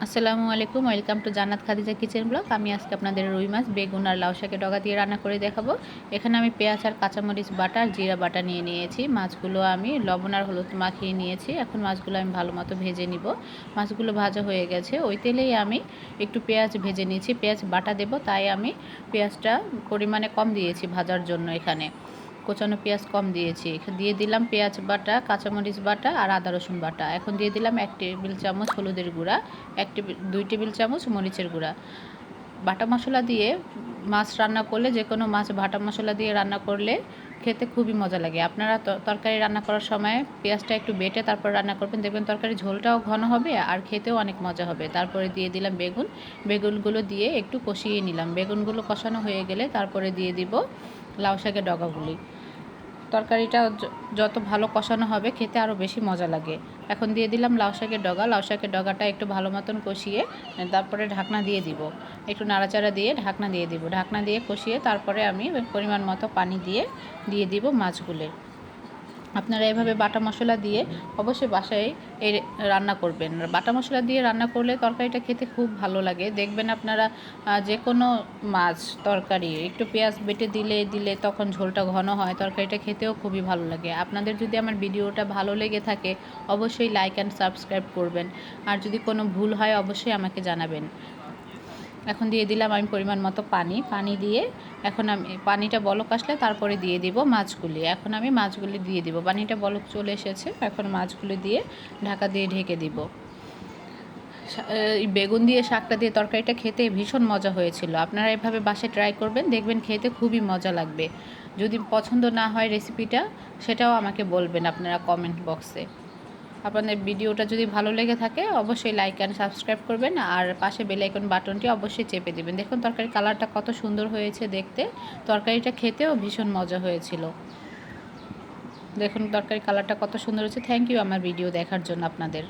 আসসালামু আলাইকুম, welcome to জান্নাত খাদিজা কিচেন ব্লগ। আমি আজকে আপনাদের রুই মাছ, বেগুন আর লাউ শাকের ডগা দিয়ে রান্না করে দেখাবো। এখানে আমি পেঁয়াজ আর কাঁচামরিচ বাটা আর জিরা বাটা নিয়ে নিয়েছি। মাছগুলো আমি লবণ আর হলুদ মাখিয়ে নিয়েছি। এখন মাছগুলো আমি ভালো মতো ভেজে নিব। মাছগুলো ভাজা হয়ে গেছে, ওই তেলেই আমি একটু পেঁয়াজ ভেজে নিয়েছি। পেঁয়াজ বাটা দেব, তাই আমি পেঁয়াজটা পরিমাণে কম দিয়েছি ভাজার জন্য। এখানে কোচানো পেঁয়াজ কম দিয়েছি। দিয়ে দিলাম পেঁয়াজ বাটা, কাঁচামরিচ বাটা আর আদা রসুন বাটা। এখন দিয়ে দিলাম 1 টেবিল চামচ হলুদের গুঁড়া, 2 টেবিল চামচ মরিচের গুঁড়া। বাটা মশলা দিয়ে মাছ রান্না করলে, যে কোনো মাছ বাটা মশলা দিয়ে রান্না করলে খেতে খুবই মজা লাগে। আপনারা তরকারি রান্না করার সময় পেঁয়াজটা একটু বেটে তারপর রান্না করবেন, দেখবেন তরকারি ঝোলটাও ঘন হবে আর খেতেও অনেক মজা হবে। তারপরে দিয়ে দিলাম বেগুনগুলো দিয়ে একটু কষিয়ে নিলাম। বেগুনগুলো কষানো হয়ে গেলে তারপরে দিয়ে দিব লাউ শাকের ডগাগুলি। তরকারিটা যত ভালো কষানো হবে খেতে আরও বেশি মজা লাগে। এখন দিয়ে দিলাম লাউ শাকের ডগা। লাউ শাকের ডগাটা একটু ভালো মতন কষিয়ে তারপরে ঢাকনা দিয়ে দিব। একটু নাড়াচাড়া দিয়ে ঢাকনা দিয়ে দিব। ঢাকনা দিয়ে কষিয়ে তারপরে আমি পরিমাণ মতো পানি দিয়ে দিব মাছগুলো। আপনারা এভাবে বাটা মশলা দিয়ে অবশ্যই বাসায় এই রান্না করবেন। বাটা মশলা দিয়ে রান্না করলে তরকারিটা খেতে খুব ভালো লাগে। দেখবেন আপনারা যে কোনো মাছ তরকারি একটু পেঁয়াজ বেটে দিলে তখন ঝোলটা ঘন হয়, তরকারিটা খেতেও খুবই ভালো লাগে। আপনাদের যদি আমার ভিডিওটা ভালো লেগে থাকে অবশ্যই লাইক অ্যান্ড সাবস্ক্রাইব করবেন। আর যদি কোনো ভুল হয় অবশ্যই আমাকে জানাবেন। এখন দিয়ে দিলাম আমি পরিমাণ মতো পানি দিয়ে এখন আমি পানিটা বলক আসলে তারপরে দিয়ে দিব মাছগুলি। এখন আমি মাছগুলি দিয়ে দিব। পানিটা বলক চলে এসেছে, এখন মাছগুলি দিয়ে ঢাকা দিয়ে ঢেকে দিব। বেগুন দিয়ে শাকটা দিয়ে তরকারিটা খেতে ভীষণ মজা হয়েছিল। আপনারা এভাবে বাসায় ট্রাই করবেন, দেখবেন খেতে খুবই মজা লাগবে। যদি পছন্দ না হয় রেসিপিটা, সেটাও আমাকে বলবেন আপনারা কমেন্ট বক্সে। আপনাদের ভিডিওটা যদি ভালো লেগে থাকে অবশ্যই লাইক অ্যান্ড সাবস্ক্রাইব করবেন, আর পাশে বেল আইকন বাটনটি অবশ্যই চেপে দেবেন। দেখুন তরকারির কালারটা কত সুন্দর হয়েছে দেখতে। তরকারিটা খেতেও ভীষণ মজা হয়েছিল। দেখুন তরকারির কালারটা কত সুন্দর হয়েছে। থ্যাংক ইউ আমার ভিডিও দেখার জন্য আপনাদের।